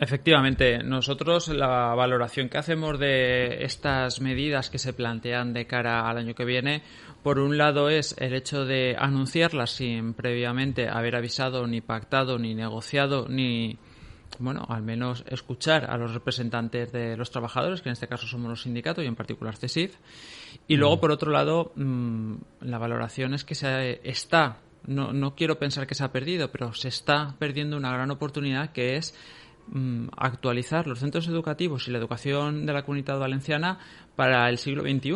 Efectivamente, nosotros la valoración que hacemos de estas medidas que se plantean de cara al año que viene, por un lado es el hecho de anunciarlas sin previamente haber avisado, ni pactado, ni negociado, ni, bueno, al menos escuchar a los representantes de los trabajadores, que en este caso somos los sindicatos y en particular CESIF. Y luego, por otro lado, la valoración es que no quiero pensar que se ha perdido, pero se está perdiendo una gran oportunidad, que es actualizar los centros educativos y la educación de la Comunitat Valenciana para el siglo XXI.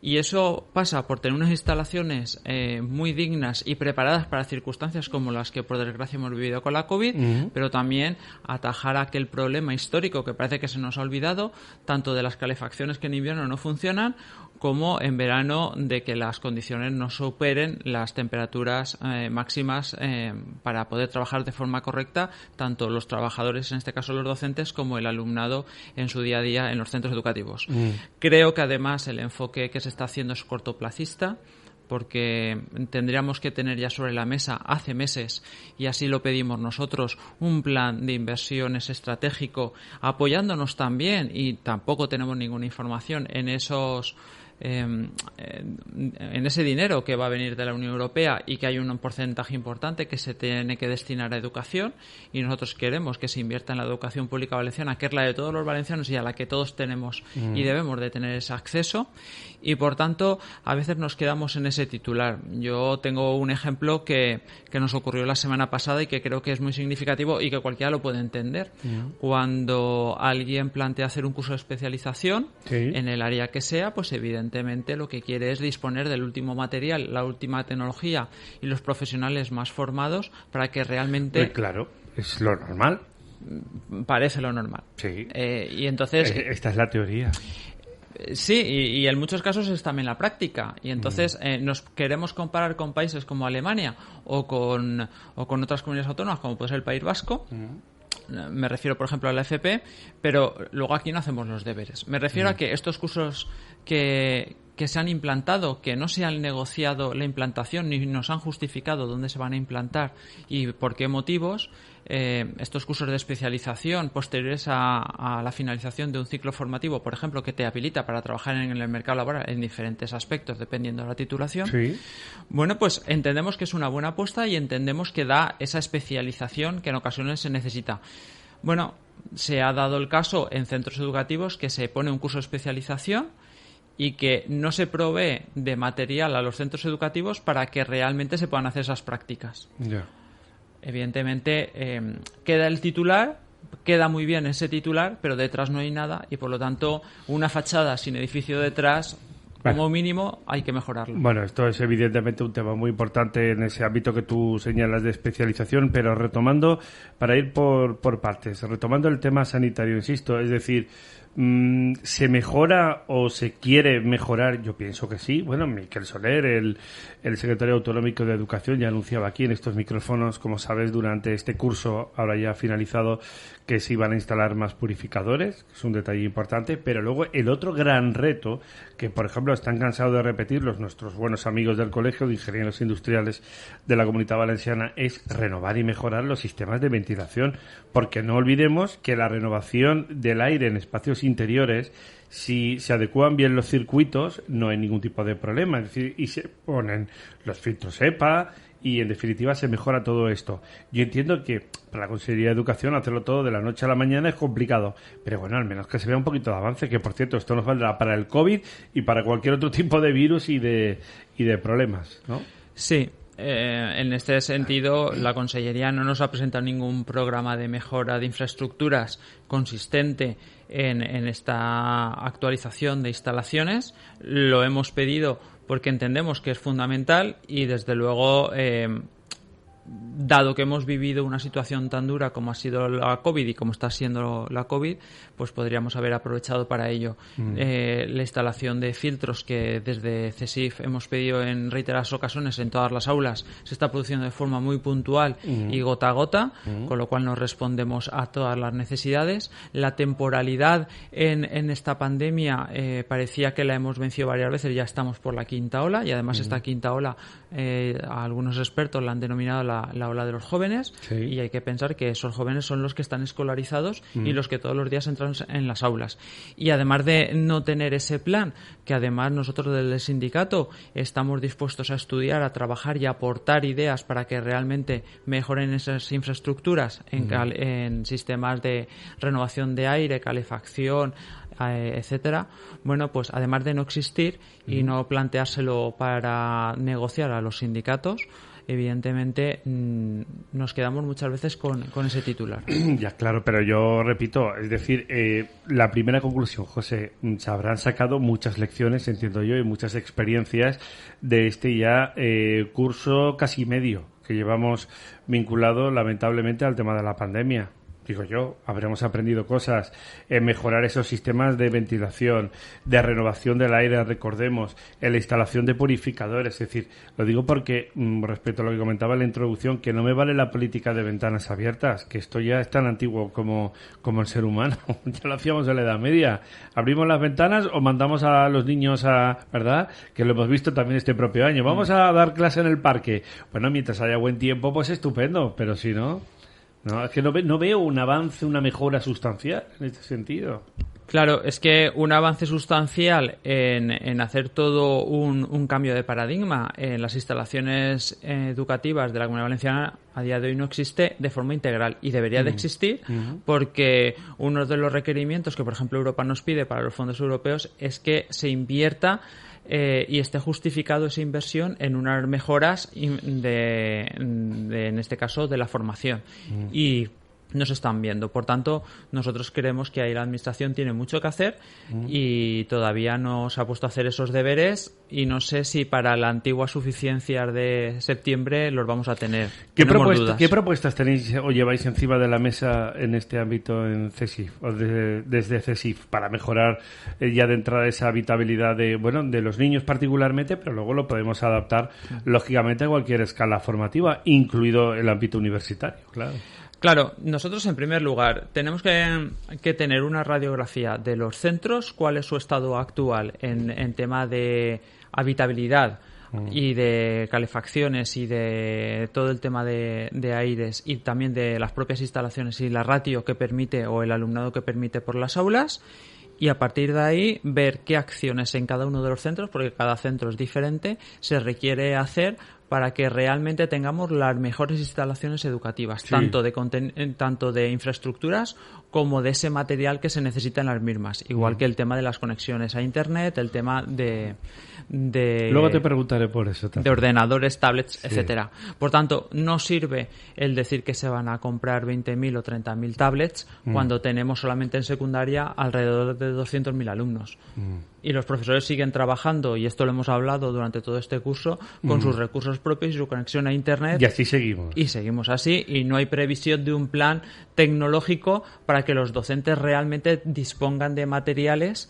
Y eso pasa por tener unas instalaciones muy dignas y preparadas para circunstancias como las que por desgracia hemos vivido con la COVID, pero también atajar aquel problema histórico que parece que se nos ha olvidado, tanto de las calefacciones que en invierno no funcionan, como en verano de que las condiciones no superen las temperaturas máximas para poder trabajar de forma correcta, tanto los trabajadores, en este caso los docentes, como el alumnado en su día a día en los centros educativos. Creo que además el enfoque que se está haciendo es cortoplacista, porque tendríamos que tener ya sobre la mesa hace meses, y así lo pedimos nosotros, un plan de inversiones estratégico, apoyándonos también, y tampoco tenemos ninguna información en ese dinero que va a venir de la Unión Europea, y que hay un porcentaje importante que se tiene que destinar a educación, y nosotros queremos que se invierta en la educación pública valenciana, que es la de todos los valencianos y a la que todos tenemos y debemos de tener ese acceso, y por tanto a veces nos quedamos en ese titular. Yo tengo un ejemplo que nos ocurrió la semana pasada y que creo que es muy significativo y que cualquiera lo puede entender. Cuando alguien plantea hacer un curso de especialización en el área que sea, pues evidentemente lo que quiere es disponer del último material, la última tecnología y los profesionales más formados para que realmente... Pues claro, es lo normal. Parece lo normal. Sí. Y entonces... Esta es la teoría. Sí, y en muchos casos es también la práctica. Y entonces nos queremos comparar con países como Alemania o con otras comunidades autónomas, como puede ser el País Vasco. Me refiero, por ejemplo, a la FP, pero luego aquí no hacemos los deberes. Me refiero a que estos cursos que se han implantado, que no se han negociado la implantación ni nos han justificado dónde se van a implantar y por qué motivos, estos cursos de especialización posteriores a la finalización de un ciclo formativo, por ejemplo, que te habilita para trabajar en el mercado laboral en diferentes aspectos dependiendo de la titulación, bueno, pues entendemos que es una buena apuesta y entendemos que da esa especialización que en ocasiones se necesita. Bueno, se ha dado el caso en centros educativos que se pone un curso de especialización y que no se provee de material a los centros educativos para que realmente se puedan hacer esas prácticas. Evidentemente, queda el titular, queda muy bien ese titular, pero detrás no hay nada y, por lo tanto, una fachada sin edificio detrás, como mínimo, hay que mejorarlo. Bueno, esto es evidentemente un tema muy importante en ese ámbito que tú señalas de especialización, pero retomando, para ir por partes, retomando el tema sanitario, insisto, es decir, ¿se mejora o se quiere mejorar? Yo pienso que sí. Bueno, Miquel Soler, el secretario autonómico de Educación, ya anunciaba aquí en estos micrófonos, como sabes, durante este curso, ahora ya finalizado, que se iban a instalar más purificadores, que es un detalle importante, pero luego el otro gran reto, que por ejemplo están cansados de repetirlos nuestros buenos amigos del Colegio de Ingenieros Industriales de la Comunitat Valenciana, es renovar y mejorar los sistemas de ventilación, porque no olvidemos que la renovación del aire en espacios interiores, si se adecúan bien los circuitos, no hay ningún tipo de problema, es decir, y se ponen los filtros EPA y en definitiva se mejora todo esto. Yo entiendo que para la Consejería de Educación hacerlo todo de la noche a la mañana es complicado, pero bueno, al menos que se vea un poquito de avance, que por cierto esto nos valdrá para el COVID y para cualquier otro tipo de virus y de problemas, ¿no? Sí. En este sentido, la Consellería no nos ha presentado ningún programa de mejora de infraestructuras consistente en esta actualización de instalaciones. Lo hemos pedido porque entendemos que es fundamental y, desde luego, dado que hemos vivido una situación tan dura como ha sido la COVID y como está siendo la COVID, pues podríamos haber aprovechado para ello. La instalación de filtros que desde CESIF hemos pedido en reiteradas ocasiones en todas las aulas se está produciendo de forma muy puntual y gota a gota, con lo cual nos respondemos a todas las necesidades. La temporalidad en esta pandemia parecía que la hemos vencido varias veces, ya estamos por la quinta ola y además esta quinta ola a algunos expertos la han denominado la ola de los jóvenes, Sí. y hay que pensar que esos jóvenes son los que están escolarizados y los que todos los días entran en las aulas. Y además de no tener ese plan, que además nosotros del sindicato estamos dispuestos a estudiar, a trabajar y a aportar ideas para que realmente mejoren esas infraestructuras en sistemas de renovación de aire, calefacción, etcétera. Bueno, pues además de no existir y no planteárselo para negociar a los sindicatos, evidentemente nos quedamos muchas veces con ese titular. Ya, claro, pero yo repito, es decir, la primera conclusión, José, se habrán sacado muchas lecciones, entiendo yo, y muchas experiencias de este ya curso casi medio que llevamos vinculado, lamentablemente, al tema de la pandemia. Digo yo, habremos aprendido cosas en mejorar esos sistemas de ventilación, de renovación del aire, recordemos, en la instalación de purificadores. Es decir, lo digo porque, respecto a lo que comentaba en la introducción, que no me vale la política de ventanas abiertas, que esto ya es tan antiguo como el ser humano. Ya lo hacíamos en la Edad Media. Abrimos las ventanas o mandamos a los niños ¿verdad? Que lo hemos visto también este propio año. Vamos a dar clase en el parque. Bueno, mientras haya buen tiempo, pues estupendo, pero si no... No, es que no veo un avance, una mejora sustancial en este sentido. Claro, es que un avance sustancial en hacer todo un cambio de paradigma en las instalaciones educativas de la Comunidad Valenciana a día de hoy no existe de forma integral y debería de existir porque uno de los requerimientos que, por ejemplo, Europa nos pide para los fondos europeos es que se invierta y esté justificado esa inversión en unas mejoras en este caso, de la formación. Y no se están viendo. Por tanto, nosotros creemos que ahí la Administración tiene mucho que hacer y todavía no se ha puesto a hacer esos deberes y no sé si para la antigua suficiencia de septiembre los vamos a tener. ¿Qué propuestas tenéis o lleváis encima de la mesa en este ámbito en CESIF o desde CESIF para mejorar ya de entrada esa habitabilidad de los niños particularmente, pero luego lo podemos adaptar lógicamente a cualquier escala formativa, incluido el ámbito universitario, claro? Claro, nosotros en primer lugar tenemos que tener una radiografía de los centros, cuál es su estado actual en tema de habitabilidad y de calefacciones y de todo el tema de aires y también de las propias instalaciones y la ratio que permite o el alumnado que permite por las aulas. Y a partir de ahí ver qué acciones en cada uno de los centros, porque cada centro es diferente, se requiere hacer para que realmente tengamos las mejores instalaciones educativas, sí, tanto de infraestructuras como de ese material que se necesita en las mismas. Igual que el tema de las conexiones a Internet, el tema de luego te preguntaré por eso también. De ordenadores, tablets, sí, etcétera. Por tanto, no sirve el decir que se van a comprar 20.000 o 30.000 tablets cuando tenemos solamente en secundaria alrededor de 200.000 alumnos. Y los profesores siguen trabajando, y esto lo hemos hablado durante todo este curso, con sus recursos propios y su conexión a Internet. Y así seguimos. Y seguimos así, y no hay previsión de un plan tecnológico para que los docentes realmente dispongan de materiales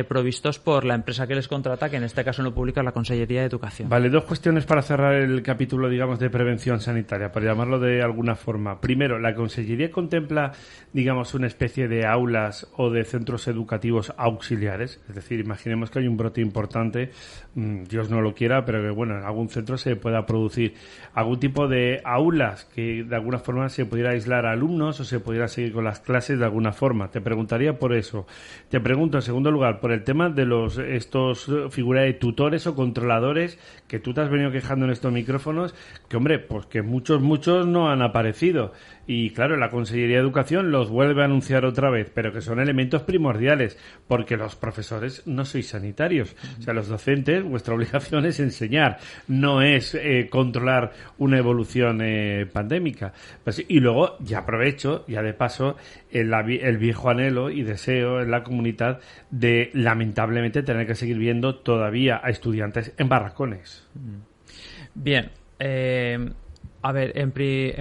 provistos por la empresa que les contrata, que en este caso no publica la Consellería de Educación. Vale, dos cuestiones para cerrar el capítulo, digamos, de prevención sanitaria, para llamarlo de alguna forma. Primero, ¿la Consellería contempla, digamos, una especie de aulas o de centros educativos auxiliares? Es decir, imaginemos que hay un brote importante, Dios no lo quiera, pero que, bueno, en algún centro se pueda producir algún tipo de aulas que de alguna forma se pudiera aislar a alumnos o se pudiera seguir con las clases de alguna forma. Te preguntaría por eso. Te pregunto, en segundo lugar, por el tema de estos figuras de tutores o controladores que tú te has venido quejando en estos micrófonos, que, hombre, pues que muchos no han aparecido. Y claro, la Consellería de Educación los vuelve a anunciar otra vez, pero que son elementos primordiales, porque los profesores no sois sanitarios. O sea, los docentes, vuestra obligación es enseñar, no es controlar una evolución pandémica. Pues, y luego, ya aprovecho, ya de paso, el viejo anhelo y deseo en la comunidad de, lamentablemente, tener que seguir viendo todavía a estudiantes en barracones. Bien, a ver, en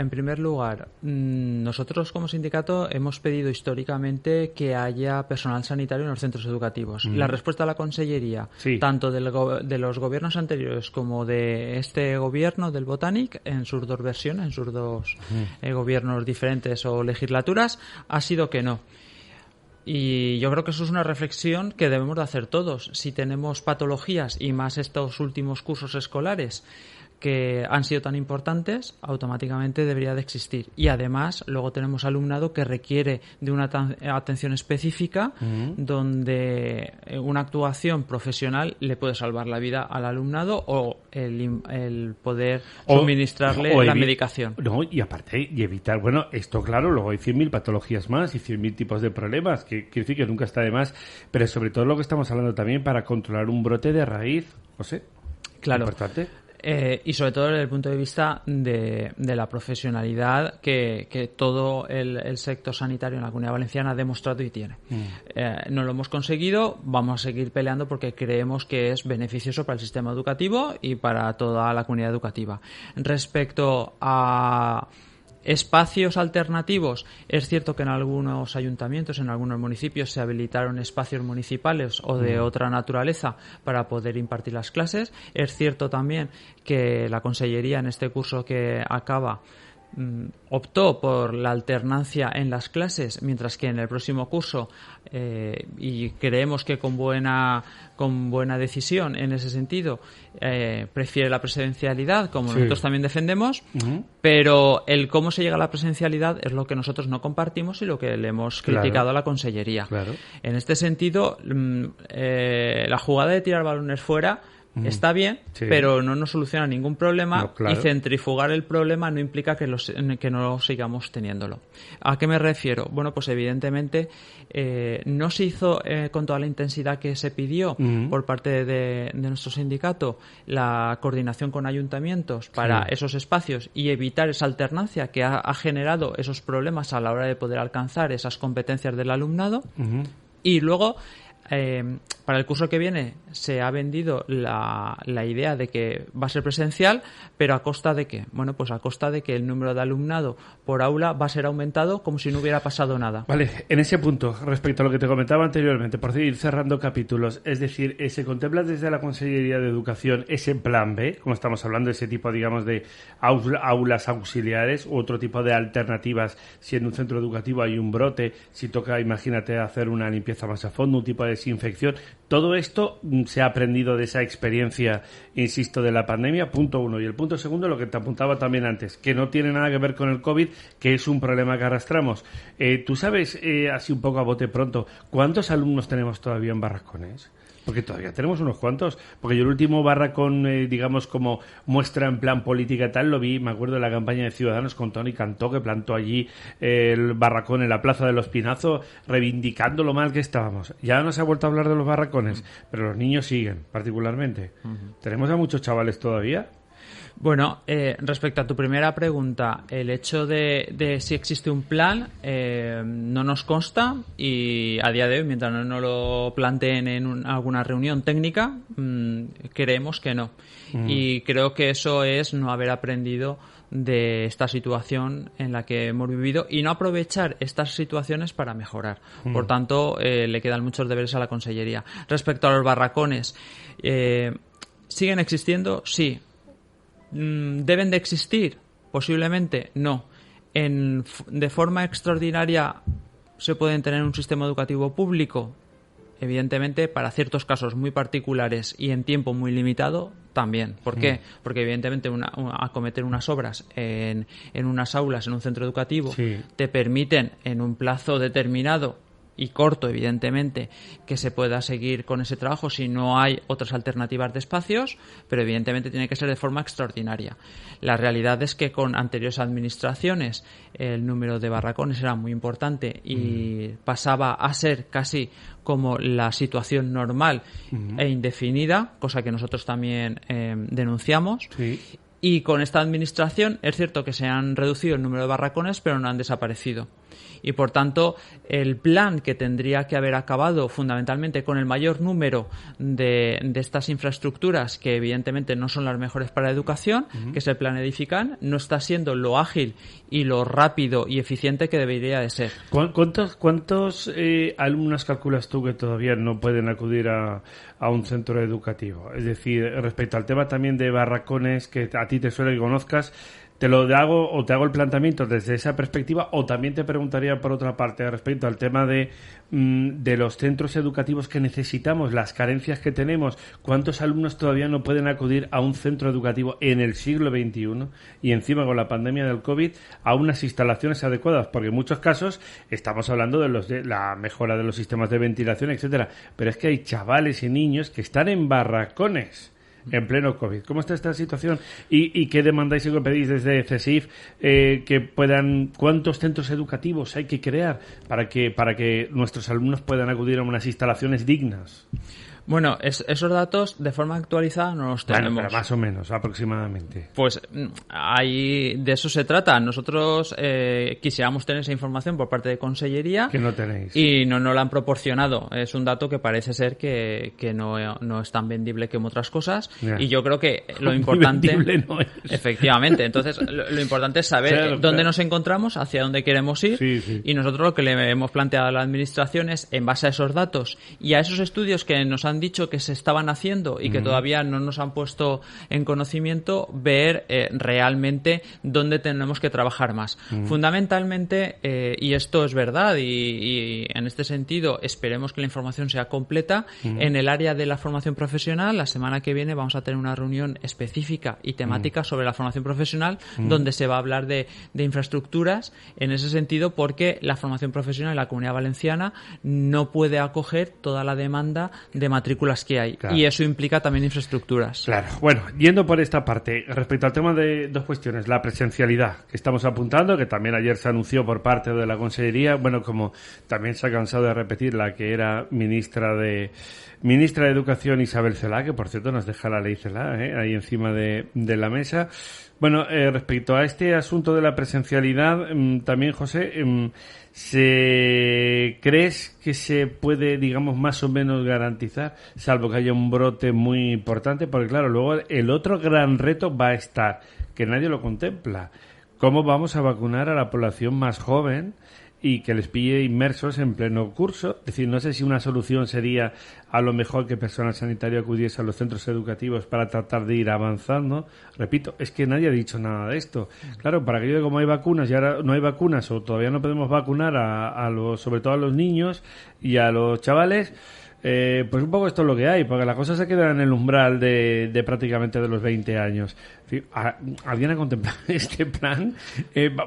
primer lugar, nosotros como sindicato hemos pedido históricamente que haya personal sanitario en los centros educativos. La respuesta de la Consellería, tanto de los gobiernos anteriores como de este gobierno, del Botanic, en sus dos versiones, en sus dos gobiernos diferentes o legislaturas, ha sido que no. Y yo creo que eso es una reflexión que debemos de hacer todos. Si tenemos patologías, y más estos últimos cursos escolares, que han sido tan importantes, automáticamente debería de existir. Y además, luego tenemos alumnado que requiere de una atención específica, donde una actuación profesional le puede salvar la vida al alumnado o el poder suministrarle la medicación. No, y aparte, y evitar, bueno, esto claro, luego hay 100.000 patologías más y 100.000 tipos de problemas, que quiere decir que nunca está de más, pero sobre todo lo que estamos hablando también para controlar un brote de raíz, no sé, claro. Importante. Y sobre todo desde el punto de vista de la profesionalidad que todo el sector sanitario en la Comunidad Valenciana ha demostrado y tiene. No lo hemos conseguido, vamos a seguir peleando porque creemos que es beneficioso para el sistema educativo y para toda la comunidad educativa. Respecto a espacios alternativos, es cierto que en algunos ayuntamientos, en algunos municipios se habilitaron espacios municipales o de otra naturaleza para poder impartir las clases. Es cierto también que la Consellería en este curso que acaba optó por la alternancia en las clases, mientras que en el próximo curso y creemos que con buena decisión en ese sentido prefiere la presencialidad, como nosotros también defendemos, pero el cómo se llega a la presencialidad es lo que nosotros no compartimos y lo que le hemos criticado a la Consellería. En este sentido, la jugada de tirar balones fuera está bien, pero no nos soluciona ningún problema, y centrifugar el problema no implica que no sigamos teniéndolo. ¿A qué me refiero? Bueno, pues evidentemente no se hizo con toda la intensidad que se pidió por parte de nuestro sindicato la coordinación con ayuntamientos para esos espacios y evitar esa alternancia que ha generado esos problemas a la hora de poder alcanzar esas competencias del alumnado. Y luego para el curso que viene se ha vendido la idea de que va a ser presencial, pero ¿a costa de qué? Bueno, pues a costa de que el número de alumnado por aula va a ser aumentado como si no hubiera pasado nada. Vale, en ese punto, respecto a lo que te comentaba anteriormente, por ir cerrando capítulos, es decir, ¿se contempla desde la Consellería de Educación ese plan B, como estamos hablando, ese tipo, digamos, de aulas auxiliares u otro tipo de alternativas si en un centro educativo hay un brote, si toca, imagínate, hacer una limpieza más a fondo, un tipo de desinfección? Todo esto se ha aprendido de esa experiencia, insisto, de la pandemia, punto uno. Y el punto segundo, lo que te apuntaba también antes, que no tiene nada que ver con el COVID, que es un problema que arrastramos. ¿Tú sabes, así un poco a bote pronto, cuántos alumnos tenemos todavía en barracones? Porque todavía tenemos unos cuantos. Porque yo el último barracón, digamos, como muestra en plan política y tal, lo vi, me acuerdo de la campaña de Ciudadanos con Toni Cantó, que plantó allí el barracón en la Plaza de los Pinazos, reivindicando lo mal que estábamos. Ya no se ha vuelto a hablar de los barracones, pero los niños siguen, particularmente. ¿Tenemos a muchos chavales todavía? Bueno, respecto a tu primera pregunta, el hecho de si existe un plan no nos consta, y a día de hoy, mientras no lo planteen en alguna reunión técnica, creemos que no. Y creo que eso es no haber aprendido de esta situación en la que hemos vivido y no aprovechar estas situaciones para mejorar. Por tanto, le quedan muchos deberes a la Consellería. Respecto a los barracones, ¿siguen existiendo? Sí. ¿Deben de existir? Posiblemente no. De forma extraordinaria se pueden tener un sistema educativo público. Evidentemente, para ciertos casos muy particulares y en tiempo muy limitado, también. ¿Por qué? Porque evidentemente acometer unas obras en unas aulas, en un centro educativo, te permiten en un plazo determinado y corto, evidentemente, que se pueda seguir con ese trabajo si no hay otras alternativas de espacios, pero evidentemente tiene que ser de forma extraordinaria. La realidad es que con anteriores administraciones el número de barracones era muy importante y pasaba a ser casi como la situación normal e indefinida, cosa que nosotros también denunciamos. Y con esta administración es cierto que se han reducido el número de barracones, pero no han desaparecido. Y por tanto, el plan que tendría que haber acabado fundamentalmente con el mayor número de estas infraestructuras, que evidentemente no son las mejores para la educación, que es el plan Edifican, no está siendo lo ágil y lo rápido y eficiente que debería de ser. ¿Cuántos alumnos calculas tú que todavía no pueden acudir a un centro educativo? Es decir, respecto al tema también de barracones, que a ti te suele que conozcas, te hago el planteamiento desde esa perspectiva, o también te preguntaría por otra parte respecto al tema de los centros educativos que necesitamos, las carencias que tenemos, cuántos alumnos todavía no pueden acudir a un centro educativo en el siglo XXI y encima con la pandemia del COVID a unas instalaciones adecuadas, porque en muchos casos estamos hablando de la mejora de los sistemas de ventilación, etcétera, pero es que hay chavales y niños que están en barracones en pleno COVID. ¿Cómo está esta situación? ¿Y qué demandáis y qué pedís desde CESIF cuántos centros educativos hay que crear para que nuestros alumnos puedan acudir a unas instalaciones dignas? Bueno, esos datos de forma actualizada no los tenemos. Bueno, pero más o menos, aproximadamente. Pues ahí de eso se trata. Nosotros quisiéramos tener esa información por parte de Consellería. Que no tenéis. Y no nos la han proporcionado. Es un dato que parece ser que no es tan vendible como otras cosas. Ya. Y yo creo que lo importante... vendible no es. Efectivamente. Entonces, lo importante es saber dónde nos encontramos, hacia dónde queremos ir. Sí. Y nosotros lo que le hemos planteado a la Administración es, en base a esos datos y a esos estudios que nos han dicho que se estaban haciendo y que todavía no nos han puesto en conocimiento, ver realmente dónde tenemos que trabajar más. Fundamentalmente, y esto es verdad, y en este sentido esperemos que la información sea completa, en el área de la formación profesional, la semana que viene vamos a tener una reunión específica y temática sobre la formación profesional, donde se va a hablar de infraestructuras en ese sentido, porque la formación profesional en la Comunidad Valenciana no puede acoger toda la demanda de matrículas que hay, claro. Y eso implica también infraestructuras. Claro. Bueno, yendo por esta parte, respecto al tema de dos cuestiones, la presencialidad que estamos apuntando, que también ayer se anunció por parte de la Consellería, bueno, como también se ha cansado de repetir la que era ministra de Educación, Isabel Celaá, que por cierto nos deja la ley Celaá ahí encima de la mesa. Bueno, respecto a este asunto de la presencialidad, también, José, ¿crees que se puede, digamos, más o menos garantizar, salvo que haya un brote muy importante? Porque, claro, luego el otro gran reto va a estar, que nadie lo contempla, ¿cómo vamos a vacunar a la población más joven y que les pille inmersos en pleno curso? Es decir, no sé si una solución sería a lo mejor que personal sanitario acudiese a los centros educativos para tratar de ir avanzando. Repito, es que nadie ha dicho nada de esto. Claro, para aquello de como hay vacunas y ahora no hay vacunas o todavía no podemos vacunar sobre todo a los niños y a los chavales, pues un poco esto es lo que hay, porque la cosa se queda en el umbral de prácticamente de los 20 años. ¿Alguien ha contemplado este plan?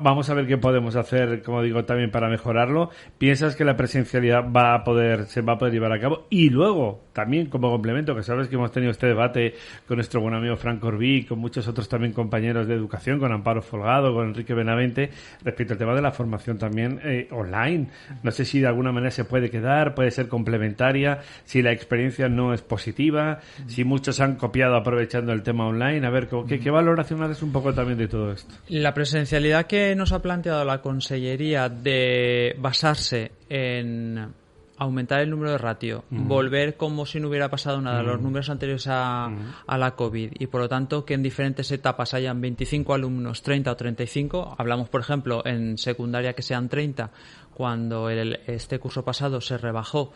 Vamos a ver qué podemos hacer, como digo, también para mejorarlo. ¿Piensas que la presencialidad se va a poder llevar a cabo? Y luego, también como complemento, que sabes que hemos tenido este debate con nuestro buen amigo Frank Corbí, con muchos otros también compañeros de educación, con Amparo Folgado, con Enrique Benavente, respecto al tema de la formación también online. No sé si de alguna manera se puede quedar, puede ser complementaria, si la experiencia no es positiva, si muchos han copiado aprovechando el tema online. A ver, ¿qué valoración haces un poco también de todo esto? La presencialidad que nos ha planteado la Consellería de basarse en aumentar el número de ratio, volver como si no hubiera pasado nada, los números anteriores a la COVID, y por lo tanto que en diferentes etapas hayan 25 alumnos, 30 o 35, hablamos por ejemplo en secundaria que sean 30, cuando este curso pasado se rebajó,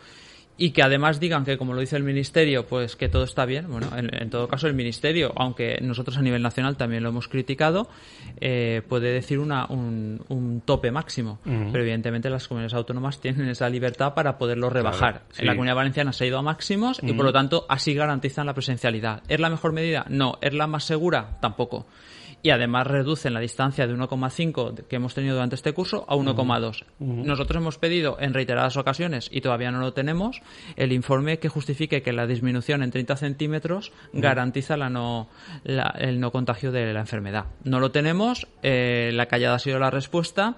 y que además digan que, como lo dice el Ministerio, pues que todo está bien. Bueno, en todo caso el Ministerio, aunque nosotros a nivel nacional también lo hemos criticado, puede decir un tope máximo, pero evidentemente las comunidades autónomas tienen esa libertad para poderlo rebajar. Claro, sí. En la Comunidad Valenciana se ha ido a máximos y por lo tanto así garantizan la presencialidad. ¿Es la mejor medida? No. ¿Es la más segura? Tampoco. Y además reducen la distancia de 1,5 que hemos tenido durante este curso a 1,2. Nosotros hemos pedido en reiteradas ocasiones, y todavía no lo tenemos, el informe que justifique que la disminución en 30 centímetros garantiza el no contagio de la enfermedad. No lo tenemos, la callada ha sido la respuesta,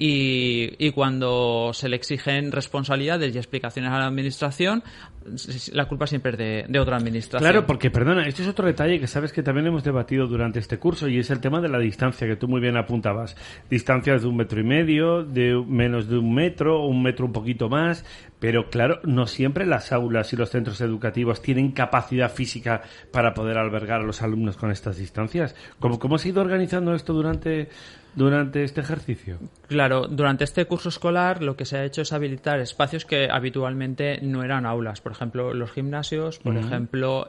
y cuando se le exigen responsabilidades y explicaciones a la Administración, la culpa siempre es de otra Administración. Claro, porque, perdona, este es otro detalle que sabes que también hemos debatido durante este curso, y es el tema de la distancia, que tú muy bien apuntabas. Distancias de 1,5 metros, de menos de 1 metro, 1 metro un poquito más, pero claro, no siempre las aulas y los centros educativos tienen capacidad física para poder albergar a los alumnos con estas distancias. ¿Cómo se ha ido organizando esto durante durante este ejercicio? Claro, durante este curso escolar lo que se ha hecho es habilitar espacios que habitualmente no eran aulas. Por ejemplo, los gimnasios, por ejemplo,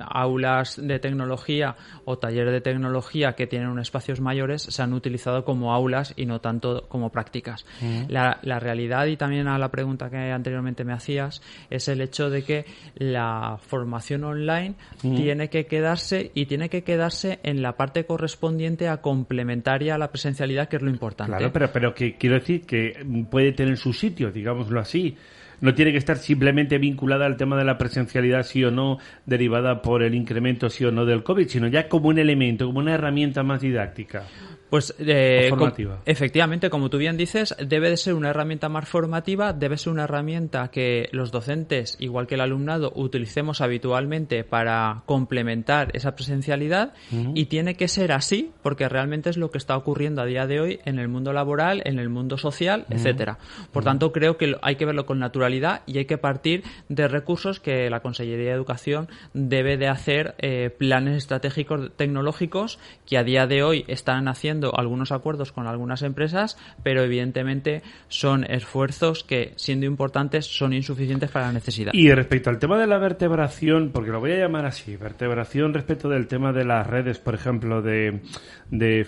aulas de tecnología o talleres de tecnología que tienen unos espacios mayores se han utilizado como aulas y no tanto como prácticas. La realidad, y también a la pregunta que anteriormente me hacías, es el hecho de que la formación online tiene que quedarse en la parte correspondiente a complementaria a la presencialidad, que es lo importante. Claro, pero que quiero decir que puede tener su sitio, digámoslo así. No tiene que estar simplemente vinculada al tema de la presencialidad, sí o no, derivada por el incremento, sí o no, del COVID, sino ya como un elemento, como una herramienta más didáctica. Pues efectivamente, como tú bien dices, debe de ser una herramienta más formativa, debe ser una herramienta que los docentes, igual que el alumnado, utilicemos habitualmente para complementar esa presencialidad, y tiene que ser así porque realmente es lo que está ocurriendo a día de hoy en el mundo laboral, en el mundo social, etcétera. Por tanto, creo que hay que verlo con naturalidad y hay que partir de recursos que la Consellería de Educación debe de hacer, planes estratégicos tecnológicos que a día de hoy están haciendo algunos acuerdos con algunas empresas, pero evidentemente son esfuerzos que, siendo importantes, son insuficientes para la necesidad. Y respecto al tema de la vertebración, porque lo voy a llamar así, vertebración respecto del tema de las redes, por ejemplo, de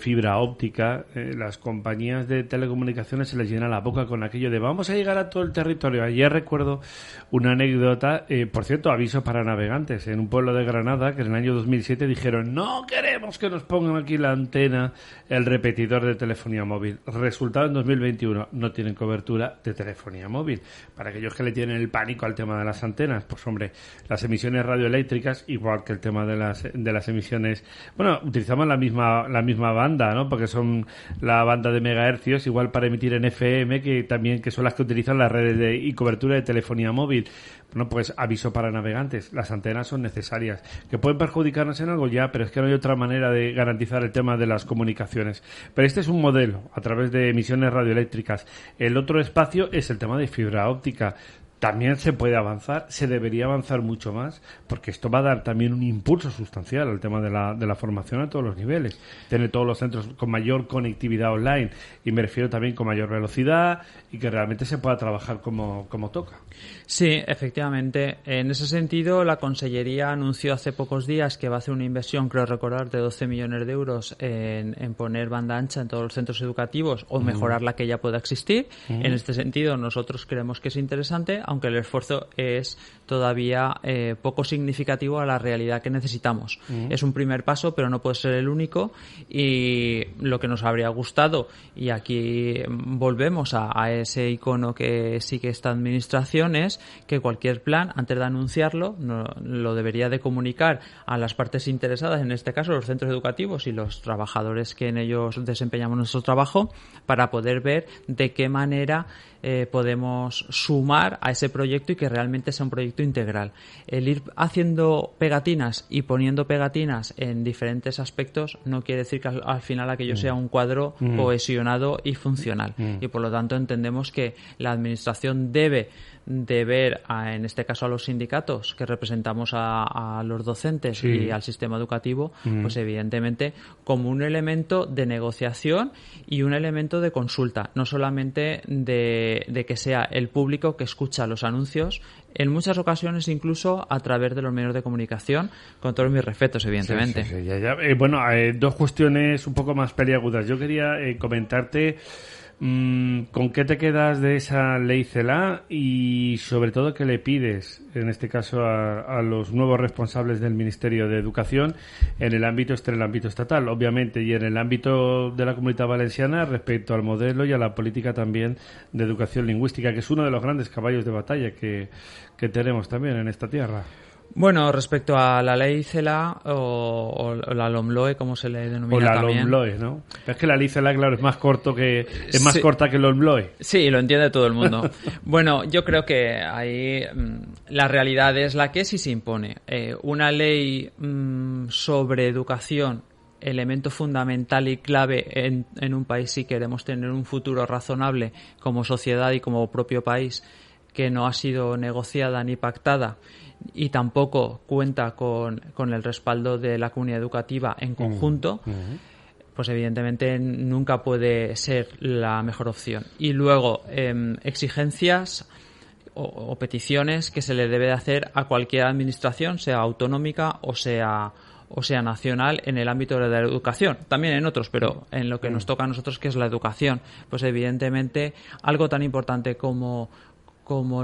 fibra óptica, las compañías de telecomunicaciones se les llena la boca con aquello de vamos a llegar a todo el territorio. Ayer recuerdo una anécdota, por cierto, aviso para navegantes, en un pueblo de Granada que en el año 2007 dijeron no queremos que nos pongan aquí la antena, el repetidor de telefonía móvil. Resultado en 2021, no tienen cobertura de telefonía móvil. Para aquellos que le tienen el pánico al tema de las antenas, pues hombre, las emisiones radioeléctricas, igual que el tema de las emisiones, bueno, utilizamos la misma banda, ¿no? Porque son la banda de megahercios, igual para emitir en FM, que son las que utilizan las redes y cobertura de telefonía móvil. Bueno, pues aviso para navegantes, las antenas son necesarias. ¿Que pueden perjudicarnos en algo? Ya, pero es que no hay otra manera de garantizar el tema de las comunicaciones. Pero este es un modelo, a través de emisiones radioeléctricas. El otro espacio es el tema de fibra óptica. También se puede avanzar, se debería avanzar mucho más, porque esto va a dar también un impulso sustancial al tema de la formación a todos los niveles. Tener todos los centros con mayor conectividad online, y me refiero también con mayor velocidad y que realmente se pueda trabajar como toca. Sí, efectivamente. En ese sentido, la Consellería anunció hace pocos días que va a hacer una inversión, creo recordar, de 12 millones de euros en poner banda ancha en todos los centros educativos o mejorar la que ya pueda existir. En este sentido, nosotros creemos que es interesante, aunque el esfuerzo es todavía poco significativo a la realidad que necesitamos. Es un primer paso, pero no puede ser el único, y lo que nos habría gustado, y aquí volvemos a ese icono que sigue esta administración, es que cualquier plan, antes de anunciarlo, lo debería de comunicar a las partes interesadas, en este caso los centros educativos y los trabajadores que en ellos desempeñamos nuestro trabajo, para poder ver de qué manera podemos sumar a ese proyecto y que realmente sea un proyecto integral. El ir haciendo pegatinas y poniendo pegatinas en diferentes aspectos no quiere decir que al final aquello sea un cuadro cohesionado y funcional. Y por lo tanto entendemos que la administración debe de ver, en este caso a los sindicatos que representamos a los docentes y al sistema educativo, pues evidentemente como un elemento de negociación y un elemento de consulta, no solamente de que sea el público que escucha los anuncios, en muchas ocasiones incluso a través de los medios de comunicación, con todos mis respetos, evidentemente. Sí, ya. Bueno, dos cuestiones un poco más peliagudas. Yo quería comentarte ¿con qué te quedas de esa ley CELA y sobre todo qué le pides, en este caso, a los nuevos responsables del Ministerio de Educación en el ámbito estatal, obviamente, y en el ámbito de la Comunidad Valenciana respecto al modelo y a la política también de educación lingüística, que es uno de los grandes caballos de batalla que tenemos también en esta tierra? Bueno, respecto a la ley CELA o la LOMLOE, como se le denomina también. O la LOMLOE, ¿no? Es que la ley CELA, claro, es más corta que el LOMLOE. Sí, lo entiende todo el mundo. Bueno, yo creo que ahí la realidad es la que es y se impone. Una ley sobre educación, elemento fundamental y clave en un país si queremos tener un futuro razonable como sociedad y como propio país, que no ha sido negociada ni pactada y tampoco cuenta con el respaldo de la comunidad educativa en conjunto, pues evidentemente nunca puede ser la mejor opción. Y luego, exigencias o peticiones que se le debe de hacer a cualquier administración, sea autonómica o sea nacional, en el ámbito de la educación, también en otros, pero en lo que nos toca a nosotros, que es la educación, pues evidentemente algo tan importante como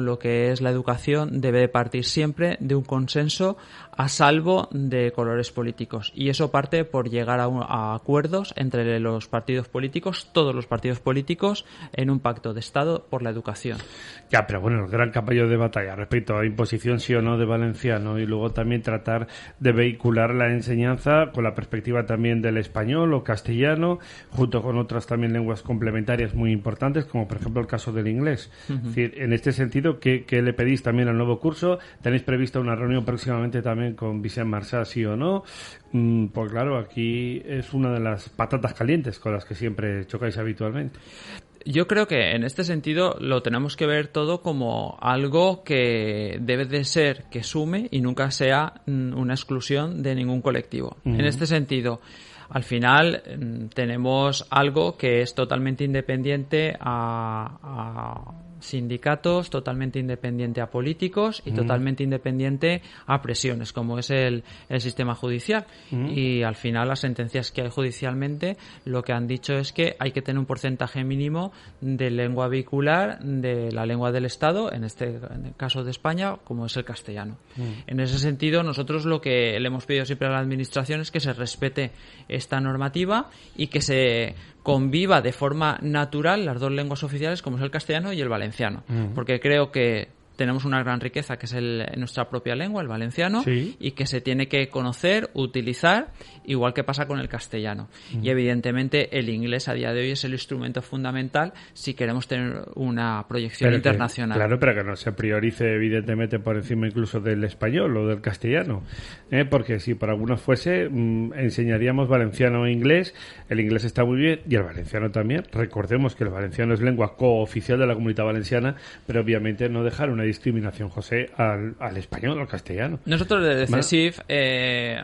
lo que es la educación debe de partir siempre de un consenso, a salvo de colores políticos, y eso parte por llegar a acuerdos entre los partidos políticos, todos los partidos políticos, en un pacto de Estado por la educación. Ya, pero bueno, el gran caballo de batalla respecto a imposición sí o no de valenciano, y luego también tratar de vehicular la enseñanza con la perspectiva también del español o castellano, junto con otras también lenguas complementarias muy importantes, como por ejemplo el caso del inglés. Es decir, en este sentido, ¿qué le pedís también al nuevo curso? ¿Tenéis prevista una reunión próximamente también con Vicent Marçà, sí o no? Pues claro, aquí es una de las patatas calientes con las que siempre chocáis habitualmente. Yo creo que en este sentido lo tenemos que ver todo como algo que debe de ser que sume y nunca sea una exclusión de ningún colectivo. En este sentido, al final tenemos algo que es totalmente independiente a sindicatos, totalmente independiente a políticos y totalmente independiente a presiones, como es el sistema judicial. Y al final las sentencias que hay judicialmente lo que han dicho es que hay que tener un porcentaje mínimo de lengua vehicular de la lengua del Estado, en el caso de España, como es el castellano. En ese sentido, nosotros lo que le hemos pedido siempre a la Administración es que se respete esta normativa y que se conviva de forma natural las dos lenguas oficiales, como es el castellano y el valenciano, porque creo que tenemos una gran riqueza que es nuestra propia lengua, el valenciano, sí, y que se tiene que conocer, utilizar, igual que pasa con el castellano. Y evidentemente el inglés a día de hoy es el instrumento fundamental si queremos tener una proyección internacional. Claro, pero que no se priorice evidentemente por encima incluso del español o del castellano, porque si por algunos fuese, enseñaríamos valenciano e inglés. El inglés está muy bien y el valenciano también. Recordemos que el valenciano es lengua cooficial de la Comunidad Valenciana, pero obviamente no dejar una discriminación, José, al español, al castellano. Nosotros desde CESIF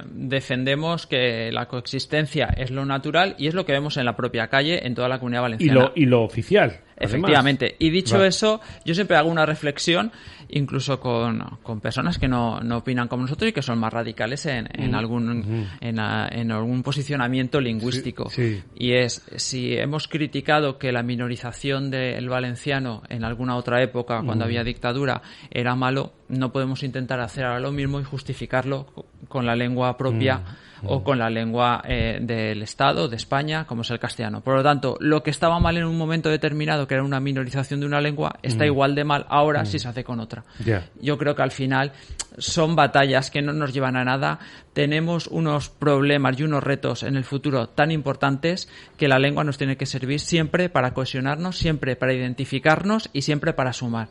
defendemos que la coexistencia es lo natural y es lo que vemos en la propia calle en toda la Comunidad Valenciana. Y lo oficial. Efectivamente. Además. Y dicho eso, yo siempre hago una reflexión, incluso con personas que no opinan como nosotros y que son más radicales en algún posicionamiento lingüístico. Sí. Y es, si hemos criticado que la minorización del valenciano en alguna otra época, cuando había dictadura, era malo, no podemos intentar hacer ahora lo mismo y justificarlo con la lengua propia o con la lengua del Estado, de España, como es el castellano. Por lo tanto, lo que estaba mal en un momento determinado, que era una minorización de una lengua, está igual de mal ahora si se hace con otra. Yeah. Yo creo que al final son batallas que no nos llevan a nada. Tenemos unos problemas y unos retos en el futuro tan importantes que la lengua nos tiene que servir siempre para cohesionarnos, siempre para identificarnos y siempre para sumar.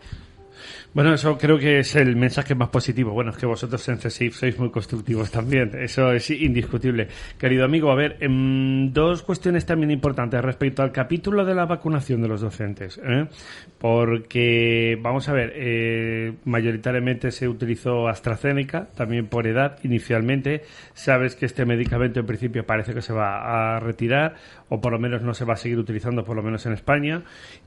Bueno, eso creo que es el mensaje más positivo. Bueno, es que vosotros en CESIF sois muy constructivos también. Eso es indiscutible. Querido amigo, a ver, dos cuestiones también importantes respecto al capítulo de la vacunación de los docentes. Porque, vamos a ver, mayoritariamente se utilizó AstraZeneca, también por edad inicialmente. Sabes que este medicamento en principio parece que se va a retirar, o por lo menos no se va a seguir utilizando, por lo menos en España.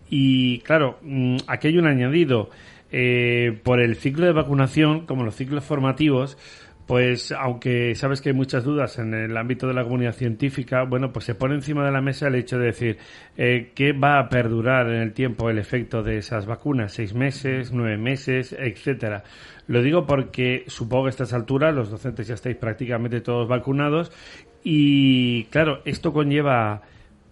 Y, claro, aquí hay un añadido. Por el ciclo de vacunación, como los ciclos formativos, pues aunque sabes que hay muchas dudas en el ámbito de la comunidad científica, bueno, pues se pone encima de la mesa el hecho de decir que va a perdurar en el tiempo el efecto de esas vacunas, 6 meses, 9 meses, etcétera. Lo digo porque supongo que a estas alturas los docentes ya estáis prácticamente todos vacunados y claro, esto conlleva,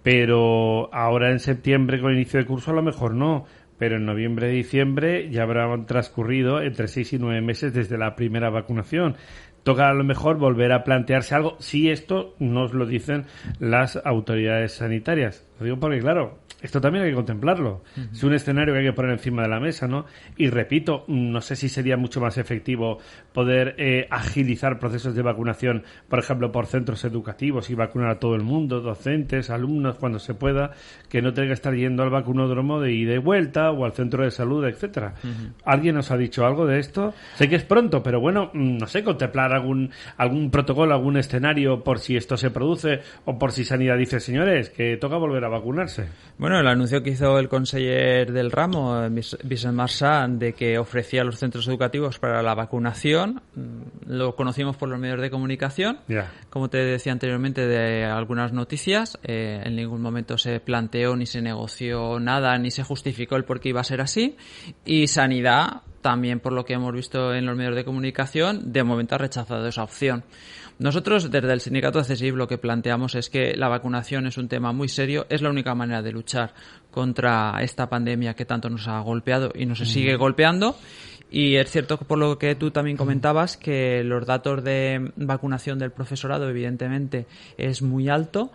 pero ahora en septiembre con el inicio de curso a lo mejor no, pero en noviembre y diciembre ya habrán transcurrido entre 6 y 9 meses desde la primera vacunación. Toca a lo mejor volver a plantearse algo, si esto nos lo dicen las autoridades sanitarias. Lo digo porque, claro, esto también hay que contemplarlo. Uh-huh. Es un escenario que hay que poner encima de la mesa, ¿no? Y repito, no sé si sería mucho más efectivo poder agilizar procesos de vacunación, por ejemplo, por centros educativos y vacunar a todo el mundo, docentes, alumnos, cuando se pueda, que no tenga que estar yendo al vacunódromo de ida y vuelta o al centro de salud, etcétera. Uh-huh. ¿Alguien nos ha dicho algo de esto? Sé que es pronto, pero bueno, no sé, contemplar algún protocolo, algún escenario por si esto se produce o por si Sanidad dice, señores, que toca volver a vacunarse. Bueno, el anuncio que hizo el conseller del ramo, Vicent Marçal, de que ofrecía a los centros educativos para la vacunación, lo conocimos por los medios de comunicación, como te decía anteriormente, de algunas noticias. En ningún momento se planteó ni se negoció nada, ni se justificó el por qué iba a ser así. Y Sanidad, también por lo que hemos visto en los medios de comunicación, de momento ha rechazado esa opción. Nosotros, desde el Sindicato de CSIC, lo que planteamos es que la vacunación es un tema muy serio, es la única manera de luchar contra esta pandemia que tanto nos ha golpeado y nos sigue golpeando. Y es cierto, por lo que tú también comentabas, que los datos de vacunación del profesorado, evidentemente, es muy alto.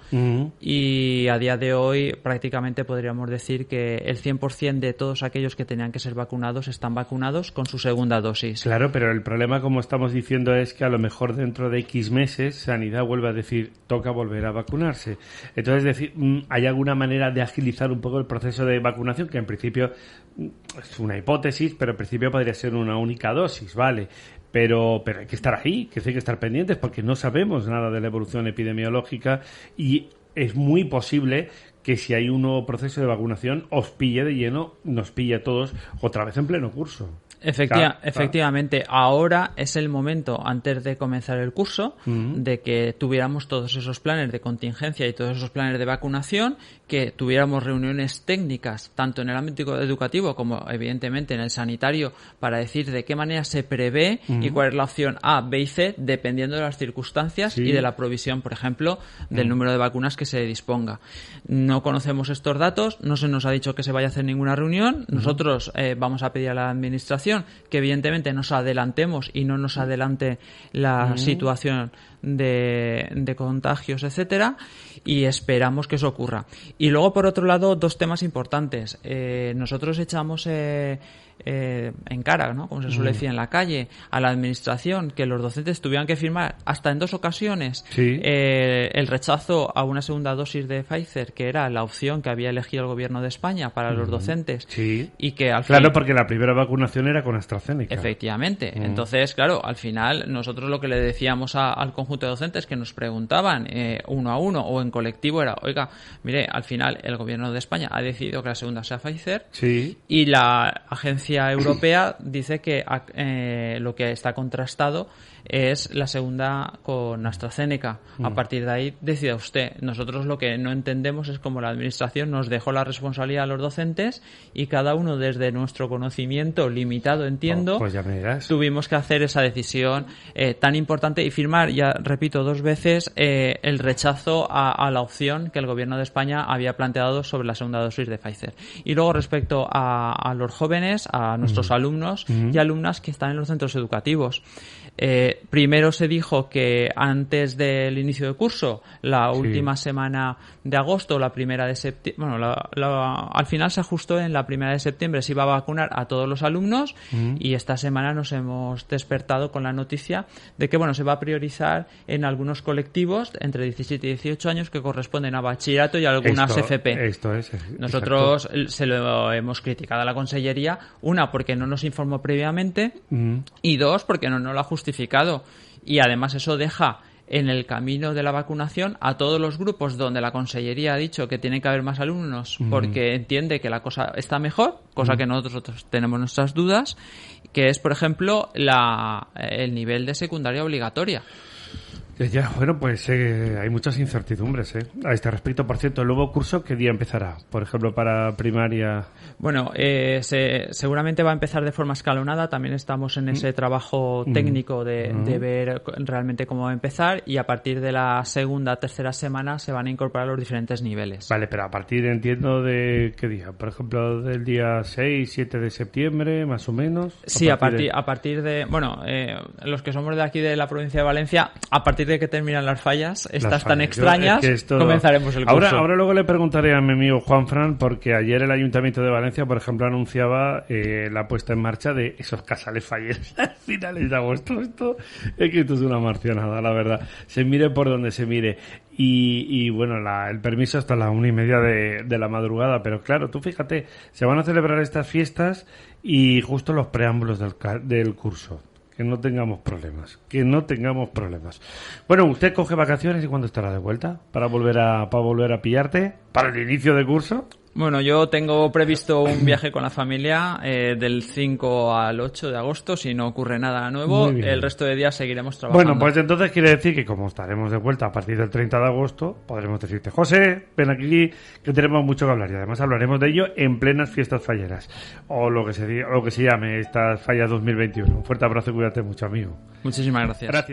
Y a día de hoy prácticamente podríamos decir que el 100% de todos aquellos que tenían que ser vacunados están vacunados con su segunda dosis. Claro, pero el problema, como estamos diciendo, es que a lo mejor dentro de X meses Sanidad vuelve a decir, toca volver a vacunarse. Entonces, decir, ¿hay alguna manera de agilizar un poco el proceso de vacunación? Que en principio es una hipótesis, pero en principio podría ser una única dosis, ¿vale? Pero hay que estar ahí, que hay que estar pendientes, porque no sabemos nada de la evolución epidemiológica y es muy posible que si hay un nuevo proceso de vacunación os pille de lleno, nos pille a todos otra vez en pleno curso. Efectivamente, ahora es el momento, antes de comenzar el curso, de que tuviéramos todos esos planes de contingencia y todos esos planes de vacunación, que tuviéramos reuniones técnicas, tanto en el ámbito educativo como evidentemente en el sanitario, para decir de qué manera se prevé y cuál es la opción A, B y C, dependiendo de las circunstancias y de la provisión, por ejemplo, del número de vacunas que se disponga. No conocemos estos datos, no se nos ha dicho que se vaya a hacer ninguna reunión. Nosotros vamos a pedir a la administración que evidentemente nos adelantemos y no nos adelante la situación de contagios, etcétera, y esperamos que eso ocurra. Y luego, por otro lado, dos temas importantes. Nosotros echamos en cara, ¿no?, como se suele decir en la calle, a la administración, que los docentes tuvieran que firmar hasta en 2 ocasiones el rechazo a una segunda dosis de Pfizer, que era la opción que había elegido el gobierno de España para los docentes, y que al final... Claro, porque la primera vacunación era con AstraZeneca. Efectivamente. Entonces, claro, al final nosotros lo que le decíamos al conjunto de docentes que nos preguntaban uno a uno o en colectivo era, oiga, mire, al final el gobierno de España ha decidido que la segunda sea Pfizer y la agencia europea dice que lo que está contrastado es la segunda con AstraZeneca. A partir de ahí decida usted. Nosotros lo que no entendemos es cómo la administración nos dejó la responsabilidad a los docentes y cada uno desde nuestro conocimiento limitado, entiendo, pues ya me dirás, tuvimos que hacer esa decisión tan importante y firmar, ya repito 2 veces, el rechazo a la opción que el gobierno de España había planteado sobre la segunda dosis de Pfizer. Y luego, respecto a los jóvenes, a nuestros alumnos y alumnas que están en los centros educativos, primero se dijo que antes del inicio del curso, la última semana de agosto, la primera de septiembre, bueno, al final se ajustó en la primera de septiembre, se iba a vacunar a todos los alumnos y esta semana nos hemos despertado con la noticia de que, bueno, se va a priorizar en algunos colectivos entre 17 y 18 años que corresponden a bachillerato y a algunas FP. Nosotros se lo hemos criticado a la Consellería, una, porque no nos informó previamente y 2, porque no lo ha justificado. Y además eso deja en el camino de la vacunación a todos los grupos donde la Consellería ha dicho que tiene que haber más alumnos porque entiende que la cosa está mejor, cosa que nosotros tenemos nuestras dudas, que es, por ejemplo, el nivel de secundaria obligatoria. Ya, bueno, pues hay muchas incertidumbres a este respecto. Por cierto, el nuevo curso, ¿qué día empezará? Por ejemplo, para primaria. Bueno, seguramente va a empezar de forma escalonada. También estamos en ese trabajo técnico de ver realmente cómo va a empezar, y a partir de la segunda, tercera semana se van a incorporar los diferentes niveles. Vale, pero a partir, entiendo, de ¿qué día? Por ejemplo, del día 6, 7 de septiembre, más o menos. Sí, a partir de... Bueno, los que somos de aquí de la provincia de Valencia, a partir de que terminan las fallas, estas Las tan fallas. extrañas, Es que esto- comenzaremos el curso. Ahora luego le preguntaré a mi amigo Juanfran, porque ayer el Ayuntamiento de Valencia, por ejemplo, anunciaba la puesta en marcha de esos casales falleros a finales de agosto. Esto es una marcianada, la verdad. Se mire por donde se mire. Y bueno, el permiso hasta las 1:30 de la madrugada. Pero claro, tú fíjate, se van a celebrar estas fiestas y justo los preámbulos del curso. Que no tengamos problemas. Bueno, usted coge vacaciones y ¿cuándo estará de vuelta? Para volver a pillarte. Para el inicio de curso. Bueno, yo tengo previsto un viaje con la familia del 5 al 8 de agosto, si no ocurre nada nuevo. Muy bien. El resto de días seguiremos trabajando. Bueno, pues entonces quiere decir que como estaremos de vuelta a partir del 30 de agosto, podremos decirte, José, ven aquí, que tenemos mucho que hablar. Y además hablaremos de ello en plenas fiestas falleras. O lo que se llame estas fallas 2021. Un fuerte abrazo y cuídate mucho, amigo. Muchísimas gracias. Gracias.